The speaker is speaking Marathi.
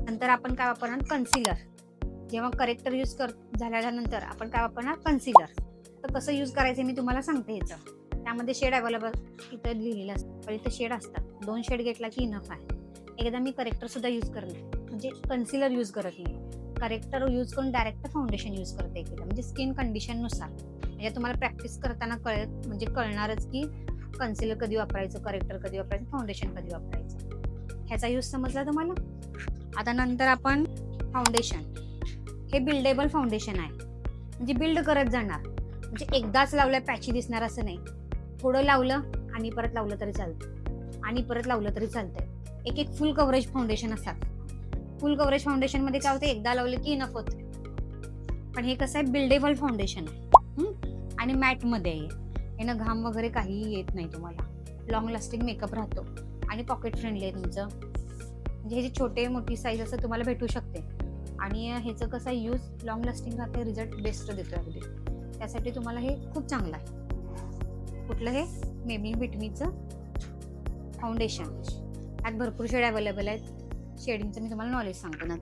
नंतर आपण काय वापरणार, कन्सिलर. जेव्हा करेक्टर यूज झाल्यानंतर आपण काय वापरणार, कन्सिलर. तर कसं यूज करायचं मी तुम्हाला सांगते. ह्याचं त्यामध्ये शेड अवेलेबल इथं लिहिलेलं असतं, पण इथं शेड असतात. 2 शेड घेतला की इनफ आहे. एकदा मी करेक्टर सुद्धा यूज करते, म्हणजे कन्सिलर यूज करत नाही. करेक्टर यूज करून डायरेक्ट फाउंडेशन यूज करते एकदा, म्हणजे स्किन कंडिशननुसार. म्हणजे तुम्हाला प्रॅक्टिस करताना म्हणजे कळणारच की कन्सिलर कधी वापरायचं, करेक्टर कधी वापरायचं, फाउंडेशन कधी वापरायचं. ह्याचा यूज समजला तुम्हाला. आता नंतर आपण फाउंडेशन. हे बिल्डेबल फाउंडेशन आहे, म्हणजे बिल्ड करत जाणार. म्हणजे एकदाच लावलं पॅची दिसणार असं नाही. थोडं लावलं आणि परत लावलं तरी चालतं, आणि परत लावलं तरी चालतंय. एक फुल कव्हरेज फाउंडेशन असतात. फुल कव्हरेज फाउंडेशन मध्ये काय होतं, एकदा लावलं की इनफ होतं. पण हे कसं आहे, बिल्डेबल फाउंडेशन आहे आणि मॅट मध्ये आहे. यानं घाम वगैरे काहीही येत नाही तुम्हाला. लॉंग लास्टिंग मेकअप राहतो आणि पॉकेट फ्रेंडली आहे तुमचं. म्हणजे ह्याची छोटे मोठी साईज असं तुम्हाला भेटू शकते. आणि ह्याचं कसं यूज लॉंग लास्टिंग राहते, रिझल्ट बेस्ट देतो अगदी. त्यासाठी तुम्हाला हे खूप चांगलं आहे. कुठलं हे, मेबलिन फिटमीचं फाउंडेशन. यात भरपूर शेड अवेलेबल आहेत. शेडिंगचं मी तुम्हाला नॉलेज सांगतो ना.